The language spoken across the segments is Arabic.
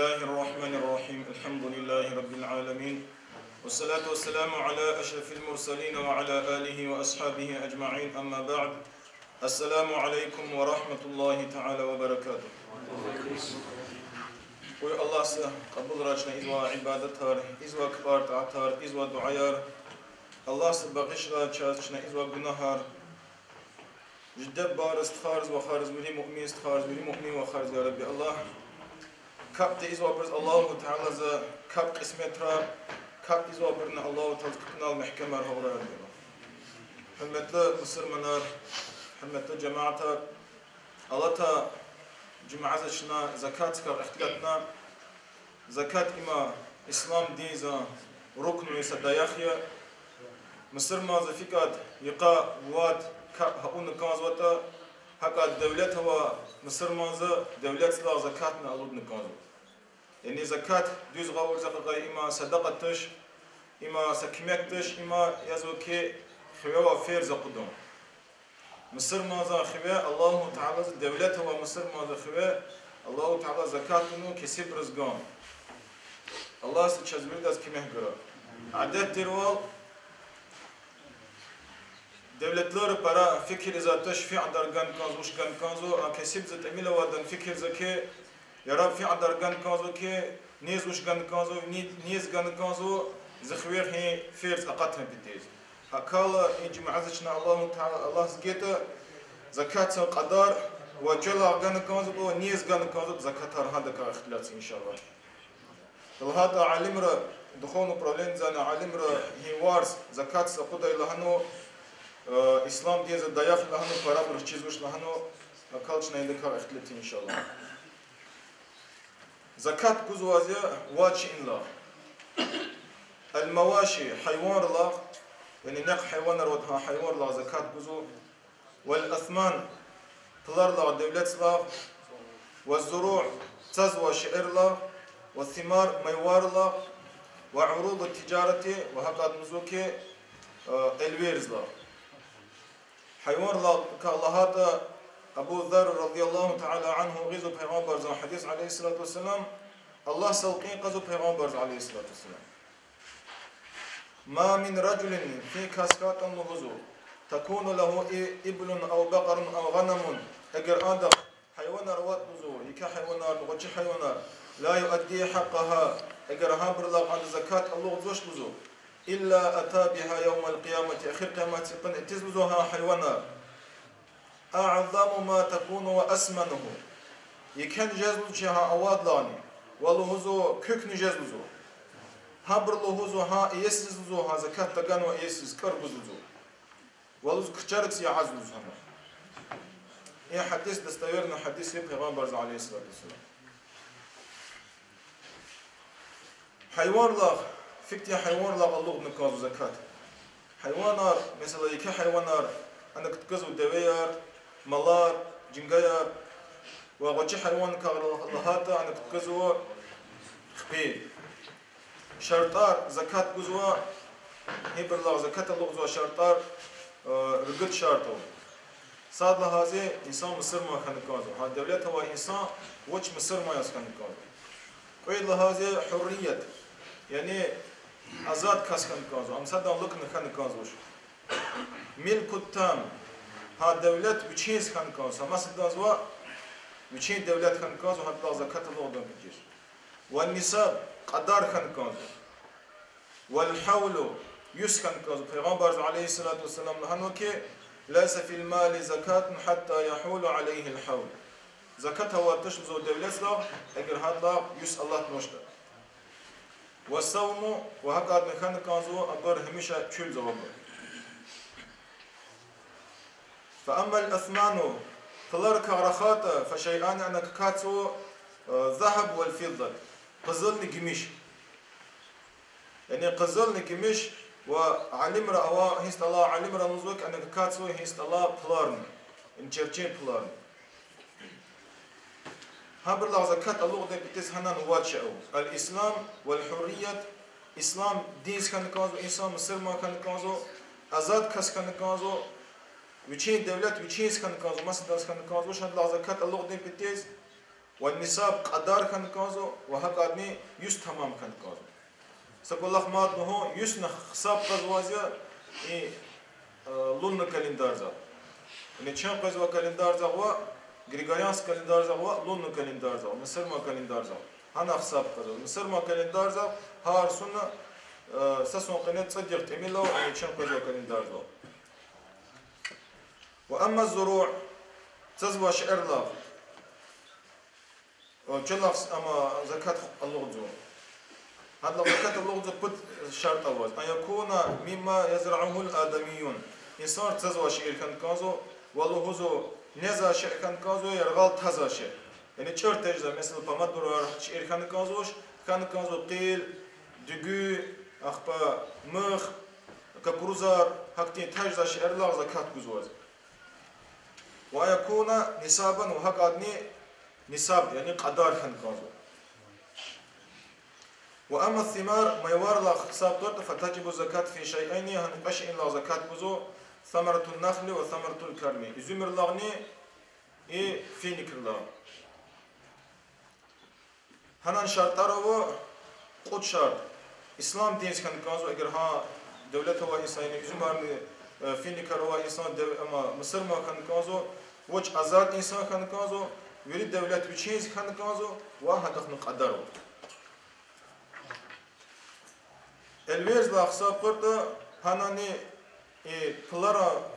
الله الرحمن الرحيم الحمد لله رب العالمين والصلاة والسلام على أشرف المرسلين وعلى آله وأصحابه أجمعين أما بعد السلام عليكم ورحمة الله تعالى وبركاته Uy Allah size kabul raçna izva ibadetar, izva kıbar ta'atar, izva duayar. Allah size bağışla çarşına izva günahar. Ciddet bar istixarız ve xarız mili mu'min istixarız mili mu'min ve xarız ya Rabbi Allah. Kapte izva birz Allahu Teala za kap kısmetra, kap izva birna Allahu Teala kıpnal mehkemer havra ya Rabbi. Hürmetli Müslümanlar, hürmetli cemaatler, Allah ta Cuma'azışına zakat çıkar ihtilatına zakat ima İslam diza ruknu ise dayakya Mısır mazı fikat yıka vat haun kazvata hakat devlet hava Mısır mazı devlet silah zakatını aludunu kazvat. Yani zakat düz gavur zakaka ima sadaqatış ima sakimektiş ima yazı ki xiveva fer zakudum. Mısır mazı xive Allahu Teala devlet hava Mısır mazı xive Allahu Teala zakatını kesip rızgan. Allah se çözmeli de kime göre. Adet dirval devletler para fikir izatış fi adargan kazmış gan kazo kesip zat emile vadan fikir zaki ya Rab fi adargan kazo ki niz uş gan kazo niz gan kazo zakhwir hi firz aqatha bitiz. Akala icma'azışna Allahu Teala Allah zgeta zakat qadar ve jala gan kazo ve niz gan kazo zakat hada ka ihtilat inşallah. هذا علمرا دخون برولين زان علمرا هي وارس زكاة سقطة لهنو إسلام ديز دايف لهنو فرابر چيزوش لهنو كالشنا يدكار اختلتي إن شاء الله زكاة كوزوازيا واتش إن لا المواشي حيوان الله يعني نق حيوان رودها حيوان الله زكاة كوزو والأثمان طلار الله دولت الله والزروع تزوى شعر الله والثمار ميوار الله وعروض التجارة وهكذا نزوكي الويرز الله حيوان الله كاللهات أبو ذر رضي الله تعالى عنه غزو پیغمبر زن حديث عليه الصلاة والسلام الله سلقين قزو پیغمبر عليه الصلاة والسلام ما من رجل في كاسكات النهزو تكون له إبل أو بقر أو غنم أجر آدق حيوان روات نزو يكا حيوان بغتش حيوان لا يؤدي حقها اجرها برلا عن زكاة الله زوش بزو إلا أتى بها يوم القيامة آخر قيامة سقن تزبزوها حيوانا أعظم ما تكون وأسمنه يكن جزبزوها أواد لاني والهزو كوكن جزبزو ها برلهزو ها يسزوها زكاة تقان ويسز كربزوزو والهزو كتشاركس يعزوزها هي حديث دستويرنا حديث پیغمبر عليه الصلاة والسلام حيوانlar fikti حيوانlar Allah nikazu zakat. Hayvanlar mesela iki hayvanlar anak tkazu deveyar, malar, cingayar ve gaçı hayvan kağlahata anak tkazu khbi. Şartlar zakat guzwa hiberlar zakat Allah guzwa şartlar rıgıt şartı. Sadla hazi insan Mısır ma kanikazu. Ha devlet hava insan voç Mısır ma yas kanikazu. Oyla hazi hürriyet. Yani azad kaskan kazo. Amsadan lukn kan kazoş. Milkut tam. Ha devlet biçiz kan kazo. Masada zwa biçin devlet kan kazo hatta zakat Allah biçir. Ve nisab qadar kan kazo. Vel havlu yuskan kazo. Peygamber aleyhissalatu vesselam hanu ki laysa fil mali zakatun hatta yahulu aleyhi al hawl. Zakat hava tışzo devlet la eğer hatta yus Allah noşta. والصوم وهكذا مكان كانزو أبر هميشة كل زواب. فأما الأثمان فلر كارخات فشيئان أنا كاتو ذهب والفضة قزل نجمش يعني قزل نجمش وعلم رأوا هيست الله علم رمزوك أنا كاتو هيست الله بلارن إن شرچين بلارن هابر الله زكاة الله ده بتس هنان واتشأو الإسلام والحرية إسلام دينس كان كازو إنسان مصر ما كان كازو أزاد كاس كان كازو وچين دولت وچين كان كازو مثلا داس كان كازو شان الله زكاة الله ده بتس والنساب قدر خان كازو وهك أدني يس تمام خان كازو سكول الله ما نهو يس نخساب قزوازيا لون كالندار زا نتشان قزوا كالندار زا هو غريغوريانس كالندار زا هو لون كالندار زا مصر ما كالندار زا هنا خساب قزو مصر ما كالندار زا هار سنة ساسون قنات صدق تميلو نتشان قزوا كالندار زا وأما الزروع تزوى شعر الله وجلخ أما زكاة الله زو هذا زكاة الله زو بد شرط أول أن يكون مما يزرعه الآدميون إنسان تزوى شعر كان كازو والله زو نزا شعر كان كازو يرغال تزا شعر يعني شرط تجزا مثل بمدور شعر كان كازو قيل دقو أخبا مخ كبروزار هكتين تجزا شعر الله زكاة جزواز ويكون نسابا وهك أدني نساب يعني قدر خنكازو وأما الثمار ما يوارد حساب طرد فتجب الزكاة في شيئين هنقش إن لا زكاة بزو ثمرة النخل وثمرة الكرم يزمر لغني في نكر الله هنان شرطارو قد شرط إسلام دينس خنكازو اگر ها دولة هو إنسان يزمر في نكر هو إنسان أما مصر ما خنكازو وش أزاد إنسان خنكازو يريد دولة بتشيز خنكازو واحد أخن قدره الويز لا حساب قرده هناني بلارا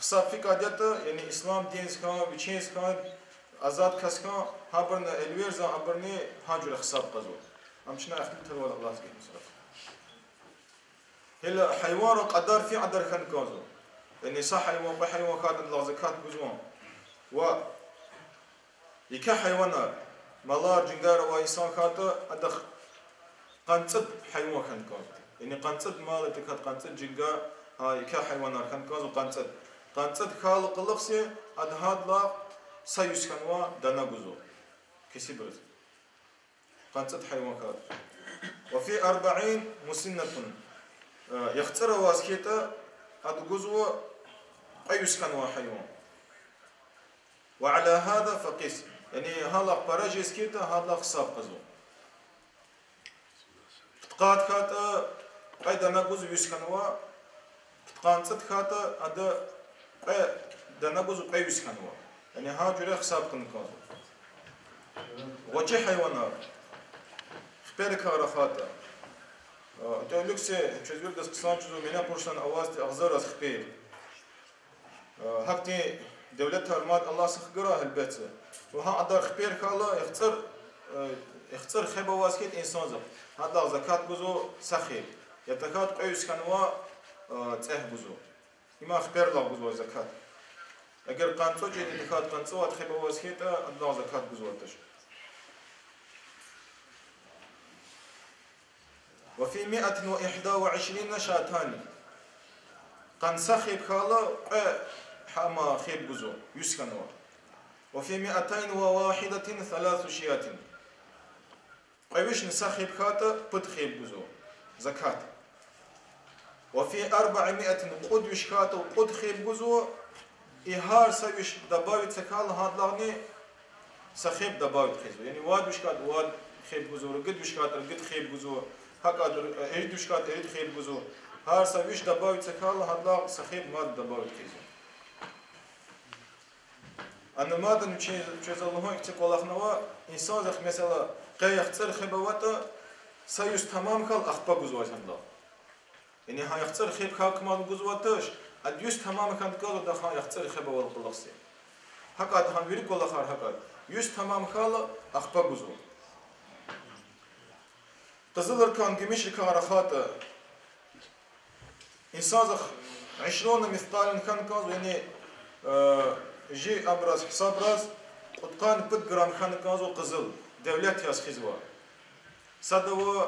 حساب في قادته يعني إسلام دينز كان بتشيز كان أزاد كاس كان هبرنا الويز هبرني هاجر حساب قزو أمشنا أخذت الوضع الله سبحانه وتعالى هلا حيوان قدر في عدر خنكازو يعني صح حيوان بحيوان كان الله زكاة بزوان و يكا حيوانات مالار جنجار وإنسان كاتا أدخ قنصد حيوان كان كاز يعني قنصد مال تكاد قنصد جنجار ها يكا حيوانات كان كاز قنصد خالق لقسي أدهاد لا سيوس كانوا دانا جزو كسي برز قنصد حيوان كاز وفي 40 مسنة يختار واسكيتا أد جزو أيوس كانوا حيوان وعلى هذا فقيس يعني هلا براجيس كيتا هلا حساب قزو تقاد كاتا قيد نجوز يسكنوا تقانصت كاتا هذا قيد نجوز قيد يسكنوا يعني هاجر حساب كنكازو وجه حيوانات خبرك رخاتا تقولكسي تشوفير دس قسم تشوفو منا برشان أواز أغزار از خبير هكتي دولتها الماد الله سخجرها البيت وها أدار خبير كلا يختار خيبة واسكت إنسان زق هذا زكاة جزو سخيب يتكاد قيس كانوا تاه جزو إما خبير لا جزو زكاة أجر قانصو جد يتكاد قانصو خيبة واسكت هذا زكاة جزو تش وفي 121 شاتان قان سخيب كلا حما خيب جزو يسكنوا وفي 201 3 شيات قيوش نسخيب كاتا بد خيب جزو زكاة وفي 400 قد يشكاتا وقد خيب جزو إهار سويش دباوت سكال هادلغني سخيب دباوت خيزو يعني واد يشكات واد خيب جزو رقد يشكات رقد خيب جزو هكذا اريد يشكات اريد خيب جزو هار سويش دباوت سكال هادلغ سخيب ماد دباوت خيزو أنا ما أدري شيء الله يكتب الله نوا إنسان زخ مثلا قي يختار خبواته سيست تمام كل أخبار جزوات هندا يعني ها يختار خيب كمان جزواتش أديوس تمام كان كل ده ها يختار خبوات باللخص هكذا هم بيرك كل خار هكذا يست تمام كل أخبار جزوات تزلر كان جميش كارخات إنسان زخ 20 مثقال كان كذا يعني جي أبرز حساب راس قطقان بد جرام خان كازو قزل دولت ياس خزوا صدوا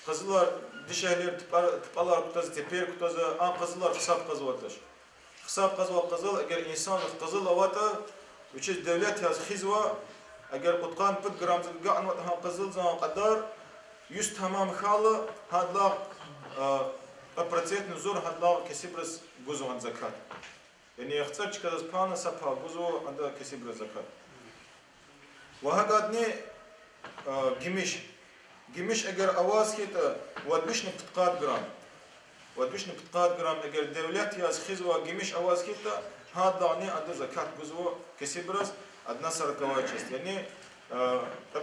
قزلار دشهلر تبالار كتاز تبير كتاز آن قزلار حساب قزواتش حساب قزل أجر إنسان قزل واتا وش دولت ياس خزوا أجر قطقان بد جرام زلقان وتها قزل زان قدار يست تمام خاله هذا أبرزيت نزور هذا كسبرس جزء عن زكاة يعني يختار كذا سبحانه سبحانه جزء عند كسب الزكاة وهقدني جمش اگر آواز كيت ودبش نبتقاد جرام اگر دولت ياز خزوا جمش آواز كيت هذا عني عند زكاة جزء كسبرس عندنا سرقواجست يعني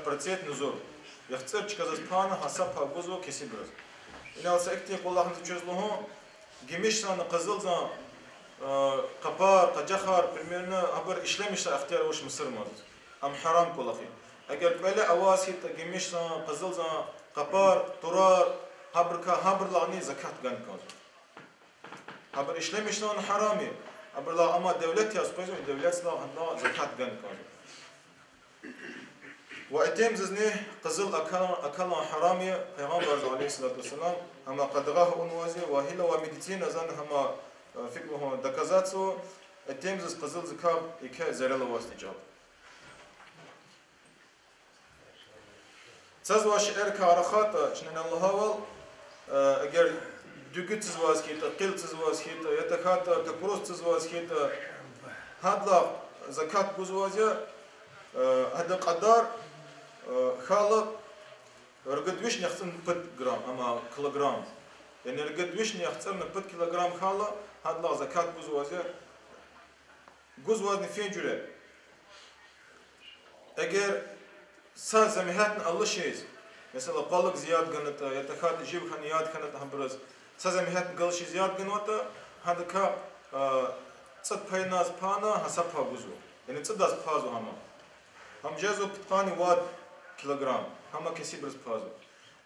процент نزول يختصر چكازس پانا حساب جزء كسبرس إن السكتي والله هم تجزلهم جمش سان قزل زان قبار قجخار بالمرنا عبر إشلامش اختيار وش مصر مالت هم حرام كل أخي اگر بله آواز هيت جمش زان قزل زان قبار ترار هبر لعني زكاة جان كاز هبر إشلامش زان حرامي هبر لا أما دولت يا سبيزو دولت لا هنا زكاة جان كاز وأتم زني قزل أكل حرامي پیغمبر عليه الصلاة والسلام هما قدغاه أنوازي وهلا ومديتين أزان هما فكره دكازاتو أتم زز قزل زكاة إك زرلا واستجاب تزواش إركارخات شنن الله هول أجر دوغت تزواز كيتا قيل تزواز كيتا يتخات كبروس تزواز كيتا هذا زكاة بزوازيا هذا قدر خالق رقد وش نخسن بد جرام أما كيلوغرام يعني رقد وش نخسن بد كيلوغرام خالق هذا زكاة بزوازيا جزواز نفين جرا أجر ساز زميهاتنا الله شيء مثلا بالك زياد جنت يتخات جيب خنيات كانت هم برز ساز زميهاتنا قال شيء زياد جنوتا هذا كا صد بيناز بانا حسبها جزو يعني صد داس بازو هم جازو بتقاني واد كيلوغرام هم كسي برز بازو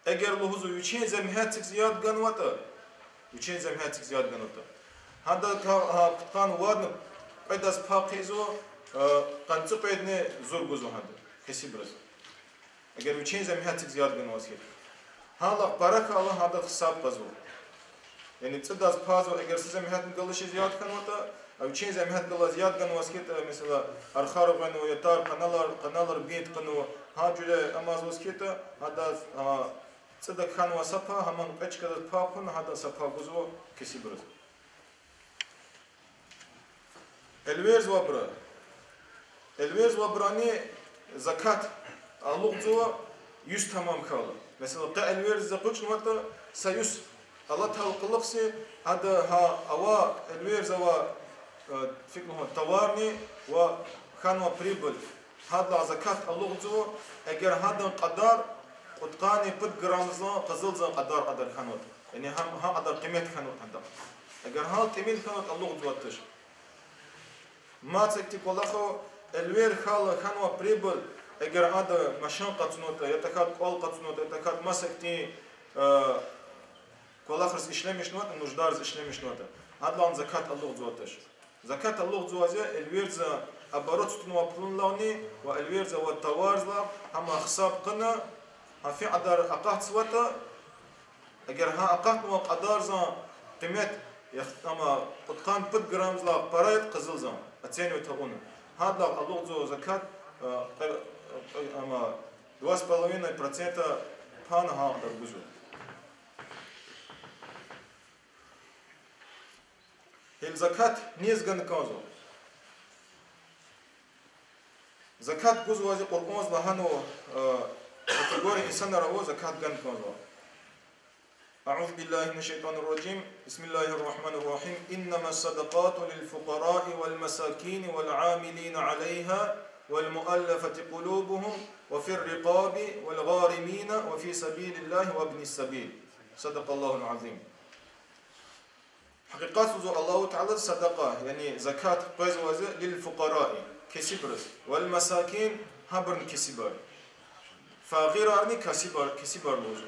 اگر لهوزو يوچين زميهاتك زياد جنوتا يوچين زميهاتك زياد جنوتا هذا كا بتقان واد بيداس باقيزو قنص بيدني زور جزو هذا كسي برز اگر يوچين زميهاتك زياد جنواسيت هلا بركة الله هذا حساب بازو يعني تصدق بازو اگر زميهاتن قلش زياد كنوتا او چين زميهات قل زياد جنواسيت مثلا ارخار بنو يتار قنالر بيت قنو هاجره امازوسكيت هذا تصدق خان وسپا همان بچكد پاپن هذا سپا جزو كسي برز الويرز وبراني زكاة اللغزو yüz tamam kalır. Mesela da elver zapuç nota sayus Allah talqılıqsi hada ha ava elver zava fikruhu tavarni ve khanwa pribul hada zakat اللغزو eğer hada qadar qutqani 5 gramza qızılza qadar khanot. Yani ha qadar qimet khanot hada. Eğer ha qimet khanot اللغزو atış. Ma çekti kolaxo elver khanwa pribul اگر هذا مشان قطنوتا يتكاد قول قطنوتا يتكاد مسكتي كل آخر إشلامش نوتا نجدارز إشلامش نوتا هذا لان زكاة الله زواتش زكاة الله زوازيا الويرزا أبارات تنوا برون لوني والويرزا والتوارزلا هم حساب قنا هم في عدار أقاط سواتا اگر ها أقاط نوا قدار زان قيمة أما قطقان 5 جرام زلا برايت قزل زان أتين وتقون هذا الله زو زكاة أما 2,5% пана ҳақдар гузу. Хел закат низ ган казо. Закат гузу ази қурбоз лахану категория инсан раво закат ган казо. أعوذ بالله من الشيطان الرجيم بسم الله الرحمن الرحيم إنما الصدقات للفقراء والمساكين والعاملين عليها والمؤلفة قلوبهم وفي الرقاب والغارمين وفي سبيل الله وابن السبيل صدق الله العظيم حقيقة الله تعالى صدقة يعني زكاة قزوز للفقراء كسبرس والمساكين هبرن كسبر فغير أرني كسبر لوزو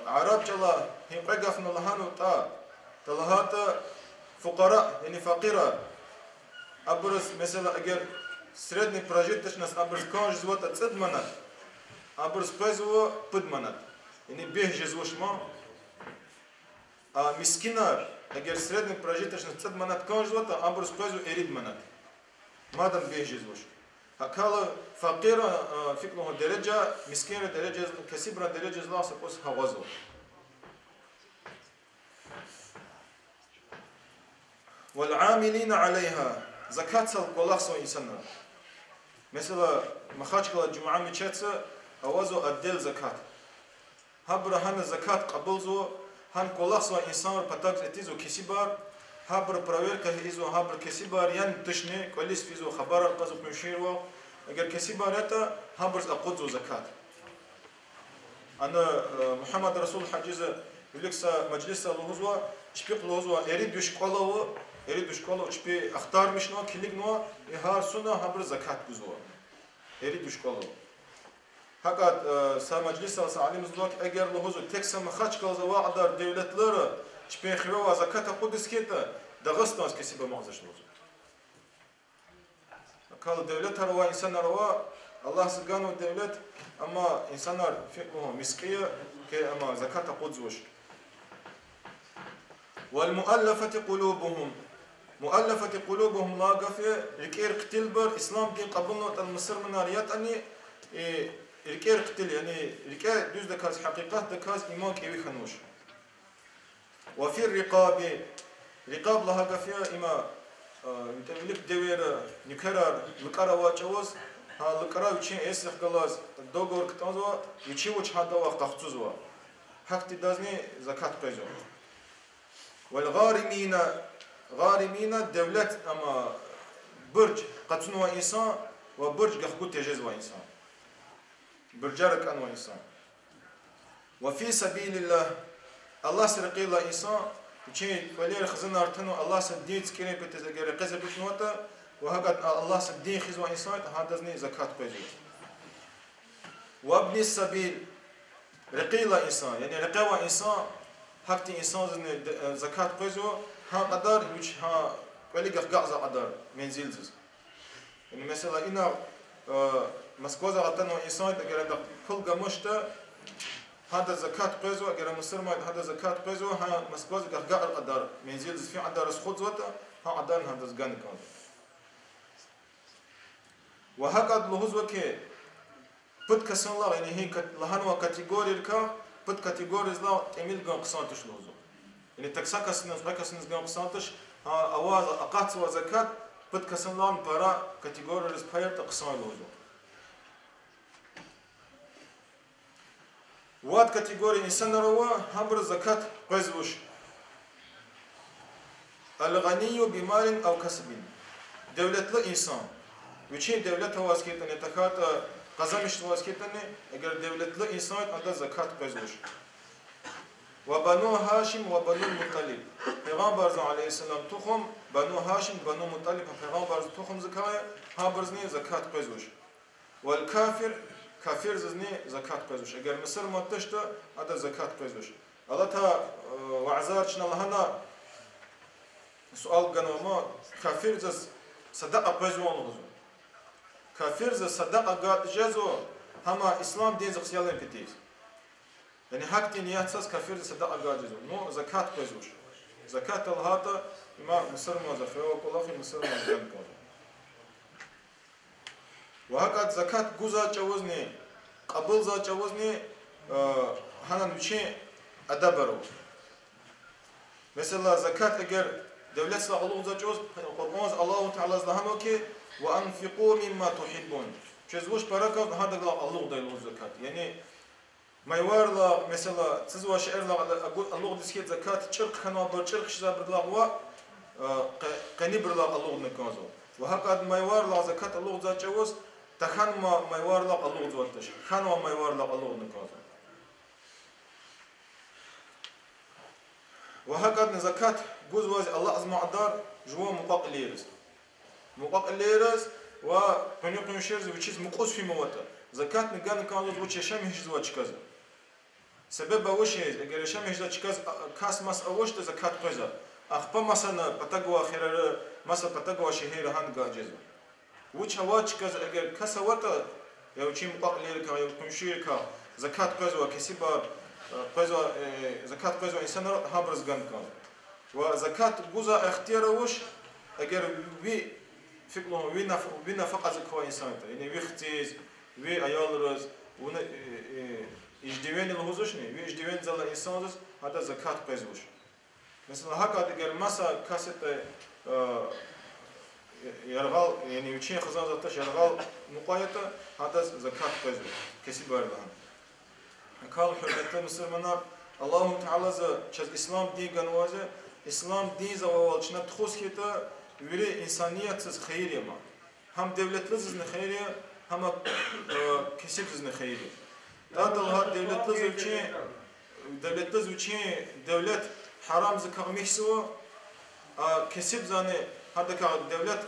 عرب جلا هم قفنا لهانو تلهات فقراء يعني فقيرة أبرز مثلا أجر средний прожиточность абрскон живота цедманат абрспезово пудманат yani 5 жезвошма а мискина егер средний прожиточность цедманат кон живота абрспезо эридманат мадан 5 жезвош акала фақира фикру дереджа мискина дереджа касибра дереджа зласа пос хавазо والعاملين عليها زكاة القلاص إنسانا Mesela مخاچ Cuma miçetse avazo addel zakat. Habra han zakat qabulzo han kolakso insan patak etizo kisibar habra praverka izo habra kisibar yan tishne kolis fizo khabar alqazo mshirwa agar kisibar ata habra aqudzo zakat. Ana Muhammed Rasul hajiza يقولك مجلس الوزوة تشبيق الوزوة يريد يشكله تشبي اختار مش نوع كليك نوع يهار سنة هبر زكاة بزوة يريد يشكله هكذا سا مجلس العلم زوج أجر الوزوة تكسر مخاش كلا زواع دار دولة لرا تشبي خيروا زكاة قدس كده دغست ناس كسبة معزش الوزوة قال دولة روا إنسان روا الله سبحانه الدولة أما إنسان فقه مسكية كأما زكاة قدس والمؤلفة قلوبهم مؤلفة قلوبهم لا قفية الكير قتل بر إسلام دين قبلنا المصر من ناريات أني الكير قتل يعني الكير دوز دكاز حقيقات دكاز إيمان كيوي خنوش وفي الرقاب رقاب لها قفية إما يتملك دوير نكرر لقرا واجوز ها لقرا يشين إسخ قلاز دوغور كتانزوا يشي وش هذا وقت تخصوزوا حق تدازني زكاة قيزوا والغارمين غارمين الدولة أما برج قتنوا إنسان وبرج قحقو تجزوا إنسان برجارك أنوا إنسان وفي سبيل الله الله سرقي الله إنسان وشين ولير خزن أرتنو الله سديت كريم بتزجر قزر بتنوته وهكذا الله سدين خزوا إنسان هذا زكاة قيزوا وابن السبيل رقي الله إنسان يعني رقوا إنسان حقتي إنسان زكاة قيزو ها قدر وش ها ولي قعزة قدر منزلز يعني مثلا إنا مسكوزة عطنا إنسان أجر عندك كل قمشته هذا زكاة قيزو أجر مسلم هذا زكاة قيزو ها مسكوزة قعزة قدر منزلز في عندنا رسخوت زوته ها عندنا هذا زجان كان وهكذا لهزوة كي بد كسر الله يعني هي لهانوا كاتيجوري الكا بد كاتيجوريز لا تعمل جان قسانتش لوزو يعني تكساك سنس بكسنس جان قسانتش أواز أقاط وزكاة بد كسر لان برا كاتيجوريز باير تقسان لوزو واد كاتيجوري إنسان روا همبر زكاة قيزوش الغني بمال أو كسب دولة لا إنسان وشين دولة واسكت أن تكات قزمش واسكتني اگر دولت لا انسان عند زكاة قيزوش وبنو هاشم وبنو المطلب پیغمبر عليه السلام تخم بنو هاشم بنو مطلب پیغمبر تخم زكاة ها برزني زكاة قيزوش والكافر كافر زني زكاة قيزوش اگر مصر متشتا عند زكاة قيزوش الله تا وعزارشنا لهنا سؤال قنوما كافر زس صدق قيزوان كافر ز صدقة قاد جزو هما إسلام دين زخيالين بتيز يعني حق دين يحسس كافر ز صدقة قاد جزو نو زكاة قيزوش زكاة الهاتا إما مصر موزفة وكله في مصر موزفة وهكذا زكاة جوزا جوزني قبل زا جوزني هنا نشين أدبرو مثلا زكاة أجر دولة الله زا جوز قرآن الله تعالى زهانو كي وأنفقوا مما تحبون شزوش بركة هذا الله ده الزكاة يعني ما يورلا مثلا تزوج شعر الله دسكت زكاة شرق خنا برشرق شزاب الله قني برلا الله نكازو وهكذا ما يورلا زكاة الله ذا جوز تخان ما يورلا الله ذاتش خان ما يورلا الله نكازو وهكذا زكاة جوز الله عز وجل جوا مقاقليرز مقاقليرز وبنيقن شيرز وشيز مقوس في موته زكاة نقال كانوا وش يشام هيج زواج كذا سبب وش هيز اگر يشام هيج زواج كذا كاس مس اوش زكاة كذا اخبا مثلا بتقوا خير مثلا بتقوا شهير هان جاجز وش هواج كذا اگر كاس وتا يا شيء مقاقلير كا يا كمشير كا زكاة كذا وكسبا كذا زكاة كذا انسان هابرز جان كان وزكاة جزء اختيار وش اگر وي فكرهم وين فقط زكاة إنسان يعني ويختيز ويأيالرز ون إجديوين الهوزوشني ويجديوين زل إنسان هذا زكاة قيزوش مثلا هكذا أجر مسا كاسة يرغال يعني وشين خزان زاتش يرغال مقايته هذا زكاة كذا كسب بردهن قال حرمة المسلمانlar Allahu Teala za çaz İslam din ganwaze İslam din za walchna txos keta veri insaniyatsiz xeyriye ma ham devletliz ne xeyriye ham kesipsiz ne xeyriye dadalha devletliz uçi devlet haram zikagmeksu kesip zane hada ka devlet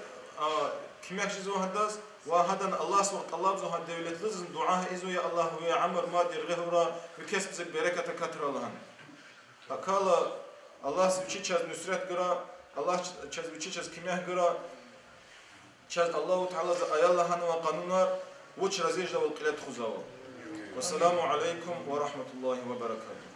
kimekşizo hadas وهذا الله سبحانه الله بزوج الدولة لازم دعاء إزو يا الله ويا عمر ما دير غهرة وكسب زك بركة كتر لهن. أقال الله سبحانه چاز نصرت قرا الله چاز بچاز كميه قرا چاز الله تعالى آيات لهن وقانونار وش رزيج لو القلة خزاوة. والسلام عليكم ورحمة الله وبركاته.